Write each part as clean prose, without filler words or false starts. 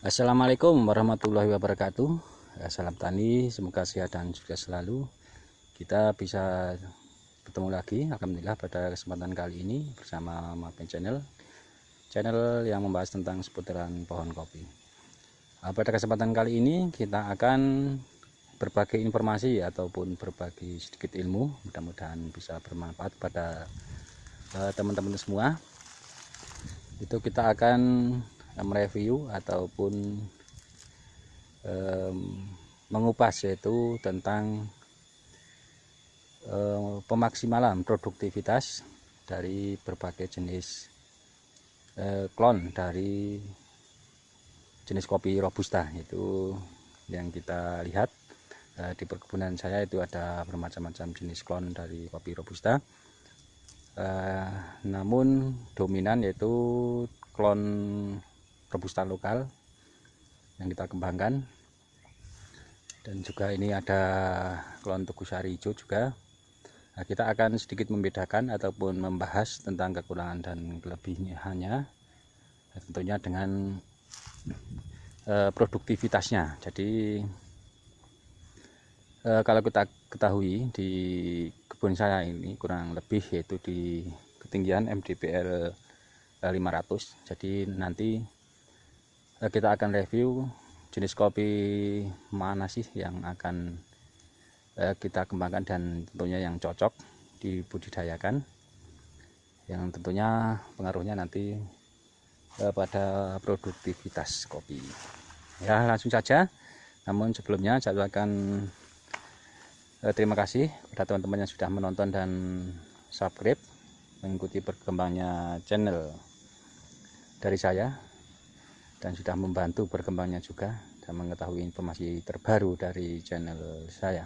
Assalamualaikum warahmatullahi wabarakatuh. Salam tani, semoga sehat dan sukses selalu. Kita bisa bertemu lagi, alhamdulillah, pada kesempatan kali ini bersama Mapen channel yang membahas tentang seputaran pohon kopi. Pada kesempatan kali ini kita akan berbagi informasi ataupun berbagi sedikit ilmu, mudah-mudahan bisa bermanfaat pada teman-teman semua. Itu kita akan mereview ataupun mengupas, yaitu tentang pemaksimalan produktivitas dari berbagai jenis klon dari jenis kopi robusta. Itu yang kita lihat di perkebunan saya, itu ada bermacam-macam jenis klon dari kopi robusta, namun dominan yaitu klon robusta lokal yang kita kembangkan. Dan juga ini ada klon Tugu Sari hijau juga. Nah, kita akan sedikit membedakan ataupun membahas tentang kekurangan dan kelebihannya, tentunya dengan produktivitasnya. Jadi kalau kita ketahui di kebun saya ini kurang lebih yaitu di ketinggian mdpl 500. Jadi nanti kita akan review jenis kopi mana sih yang akan kita kembangkan dan tentunya yang cocok dibudidayakan, yang tentunya pengaruhnya nanti pada produktivitas kopi. Ya, langsung saja. Namun sebelumnya saya ucapkan terima kasih kepada teman-teman yang sudah menonton dan subscribe, mengikuti berkembangnya channel dari saya, dan sudah membantu berkembangnya juga dan mengetahui informasi terbaru dari channel saya.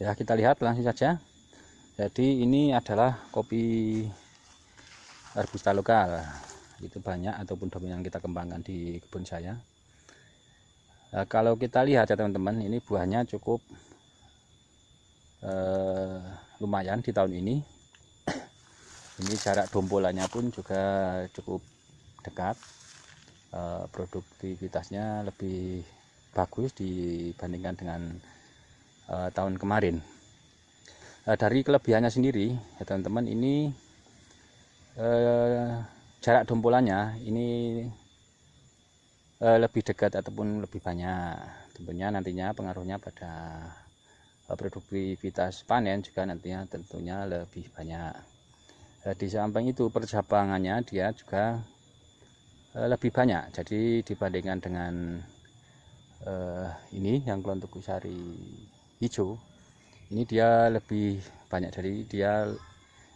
Ya, kita lihat langsung saja. Jadi ini adalah kopi robusta lokal, itu banyak ataupun dominan kita kembangkan di kebun saya. Nah, kalau kita lihat ya teman-teman, ini buahnya cukup lumayan di tahun ini. Ini jarak dompolannya pun juga cukup dekat. Produktivitasnya lebih bagus dibandingkan dengan tahun kemarin. Dari kelebihannya sendiri ya teman-teman, ini jarak dompolannya ini lebih dekat ataupun lebih banyak. Tentunya nantinya pengaruhnya pada produktivitas panen juga nantinya tentunya lebih banyak. Di samping itu percabangannya dia juga lebih banyak. Jadi dibandingkan dengan ini yang klon Tugu Sari hijau, ini dia lebih banyak. Dari dia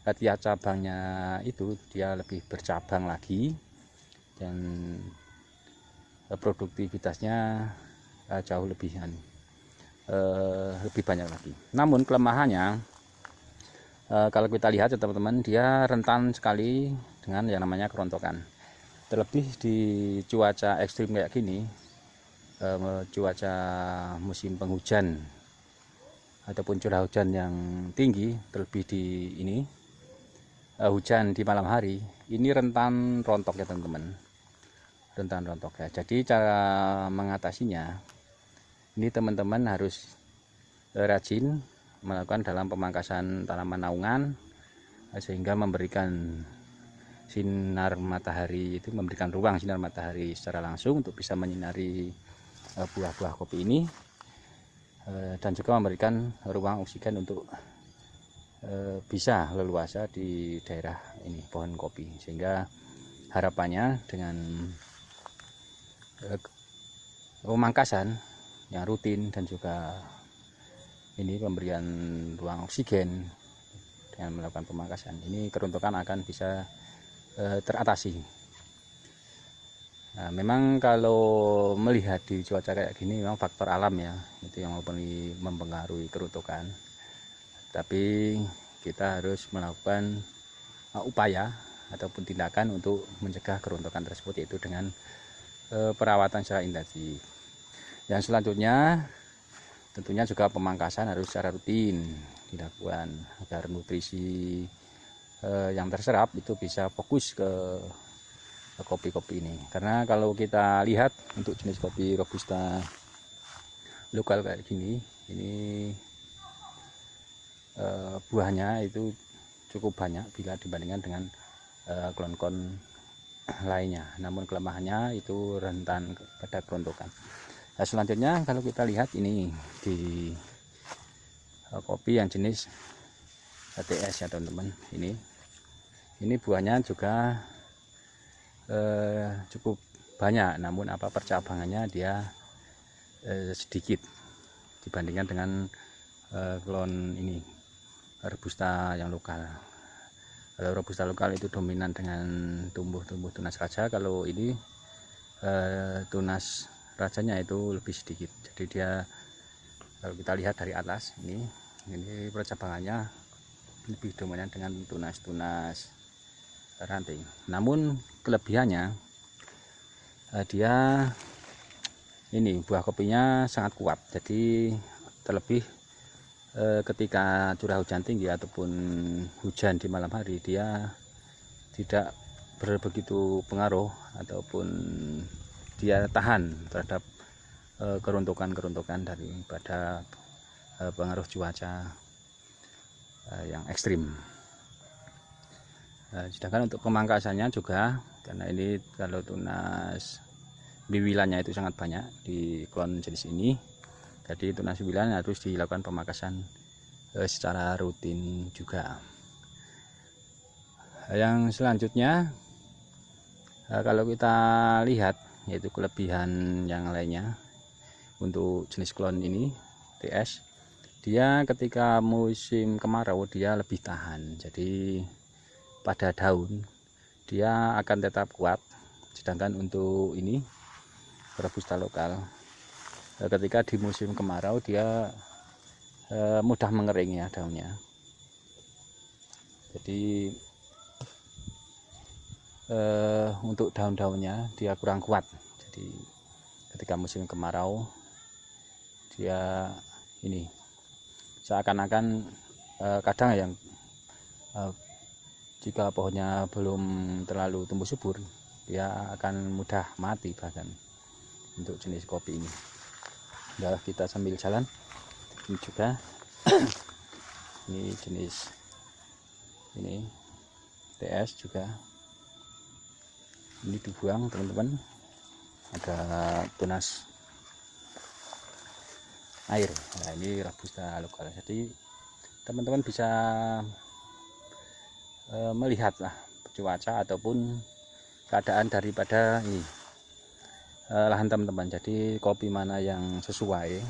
tiap cabangnya itu dia lebih bercabang lagi dan produktivitasnya jauh lebih banyak lagi. Namun kelemahannya, kalau kita lihat ya teman-teman, dia rentan sekali dengan yang namanya kerontokan. Terlebih di cuaca ekstrim kayak gini, cuaca musim penghujan ataupun curah hujan yang tinggi, terlebih di ini hujan di malam hari, ini rentan rontok ya teman-teman, rentan rontok ya. Jadi cara mengatasinya, ini teman-teman harus rajin melakukan dalam pemangkasan tanaman naungan, sehingga memberikan sinar matahari, itu memberikan ruang sinar matahari secara langsung untuk bisa menyinari buah-buah kopi ini, dan juga memberikan ruang oksigen untuk bisa leluasa di daerah ini pohon kopi. Sehingga harapannya dengan pemangkasan yang rutin dan juga ini pemberian ruang oksigen dengan melakukan pemangkasan, ini kerontokan akan bisa teratasi. Nah, memang kalau melihat di cuaca kayak gini, memang faktor alam ya, itu yang mempengaruhi kerontokan. Tapi kita harus melakukan upaya ataupun tindakan untuk mencegah kerontokan tersebut, yaitu dengan perawatan secara intensif. Yang selanjutnya tentunya juga pemangkasan harus secara rutin dilakukan agar nutrisi yang terserap itu bisa fokus ke kopi-kopi ini. Karena kalau kita lihat untuk jenis kopi robusta lokal kayak gini, ini buahnya itu cukup banyak bila dibandingkan dengan klon-klon lainnya. Namun kelemahannya itu rentan pada kerontokan. Nah, selanjutnya kalau kita lihat ini di kopi yang jenis TS ya teman-teman, ini buahnya juga cukup banyak, namun percabangannya dia sedikit dibandingkan dengan klon ini robusta yang lokal. Kalau robusta lokal itu dominan dengan tumbuh tunas raja, kalau ini tunas rajanya itu lebih sedikit. Jadi dia, kalau kita lihat dari atas ini percabangannya lebih dominan dengan tunas-tunas ranting. Namun kelebihannya dia ini buah kopinya sangat kuat. Jadi terlebih ketika curah hujan tinggi ataupun hujan di malam hari, dia tidak begitu pengaruh ataupun dia tahan terhadap kerontokan daripada pengaruh cuaca yang ekstrim. Sedangkan untuk pemangkasannya juga, karena ini kalau tunas biwilannya itu sangat banyak di klon jenis ini, jadi tunas biwilan harus dilakukan pemangkasan secara rutin juga. Yang selanjutnya kalau kita lihat, yaitu kelebihan yang lainnya untuk jenis klon ini TS, dia ketika musim kemarau dia lebih tahan. Jadi pada daun dia akan tetap kuat. Sedangkan untuk ini robusta lokal, ketika di musim kemarau dia mudah mengering ya daunnya. Jadi untuk daun-daunnya dia kurang kuat. Jadi ketika musim kemarau dia ini seakan-akan kadang yang jika pohonnya belum terlalu tumbuh subur, dia akan mudah mati bahkan untuk jenis kopi ini. Nah, kita sambil jalan, ini juga ini jenis ini TS juga, ini dibuang teman-teman, ada tunas air. Nah, ini robusta lokal. Jadi teman-teman bisa melihatlah cuaca ataupun keadaan daripada ini lahan teman-teman. Jadi kopi mana yang sesuai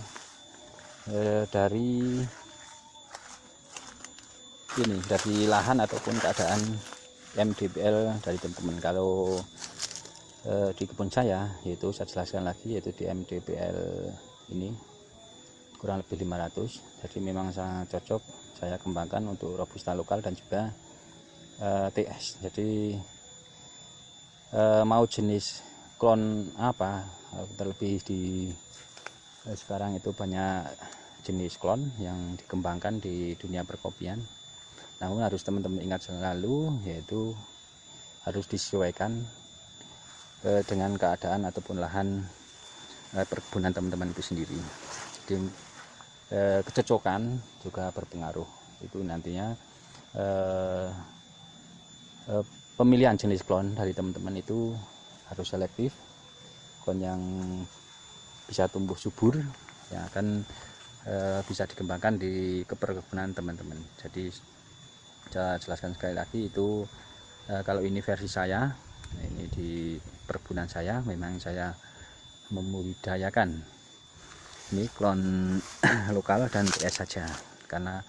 dari lahan ataupun keadaan MDPL dari teman-teman. Kalau di kebun saya, yaitu saya jelaskan lagi, yaitu di MDPL ini kurang lebih 500. Jadi memang sangat cocok saya kembangkan untuk robusta lokal dan juga TS. Jadi mau jenis klon apa, terlebih di sekarang itu banyak jenis klon yang dikembangkan di dunia perkopian. Namun harus teman-teman ingat selalu, yaitu harus disesuaikan dengan keadaan ataupun lahan perkebunan teman-teman itu sendiri. Jadi kecocokan juga berpengaruh. Itu nantinya pemilihan jenis klon dari teman-teman itu harus selektif. Klon yang bisa tumbuh subur, yang akan bisa dikembangkan di perkebunan teman-teman. Jadi saya jelaskan sekali lagi, itu kalau ini versi saya, ini di perkebunan saya memang saya membudidayakan ini klon lokal dan TS saja, karena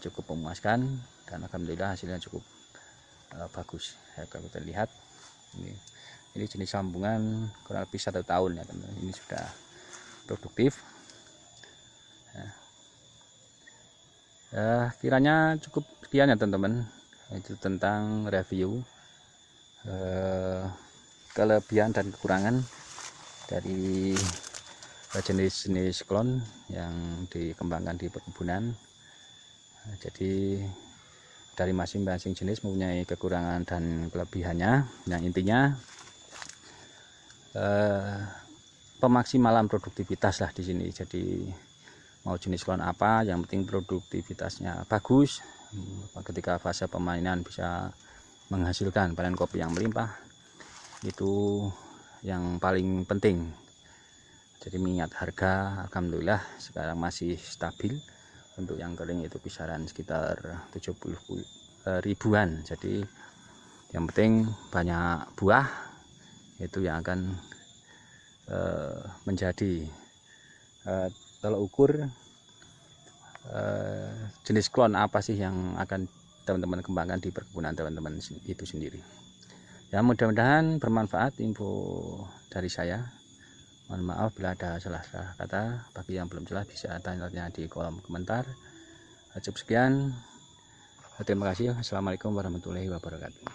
cukup memuaskan dan alhamdulillah hasilnya cukup bagus. Ya, kalau kita lihat ini jenis sambungan kurang lebih 1 tahun ya teman-teman, ini sudah produktif. Kiranya cukup sekian ya teman-teman, itu tentang review kelebihan dan kekurangan dari jenis-jenis klon yang dikembangkan di perkebunan. Jadi dari masing-masing jenis mempunyai kekurangan dan kelebihannya. Yang intinya pemaksimalan produktivitas lah di sini. Jadi mau jenis klon apa, yang penting produktivitasnya bagus. Ketika fase pemainan bisa menghasilkan panen kopi yang melimpah, itu yang paling penting. Jadi mengingat harga, alhamdulillah sekarang masih stabil. Untuk yang kering itu kisaran sekitar 70 ribuan. Jadi yang penting banyak buah, itu yang akan menjadi tolak ukur jenis klon apa sih yang akan teman-teman kembangkan di perkebunan teman-teman itu sendiri. Ya, mudah-mudahan bermanfaat info dari saya. Mohon maaf bila ada salah-salah kata. Bagi yang belum jelas bisa tanya di kolom komentar. Cukup sekian. Terima kasih. Assalamualaikum warahmatullahi wabarakatuh.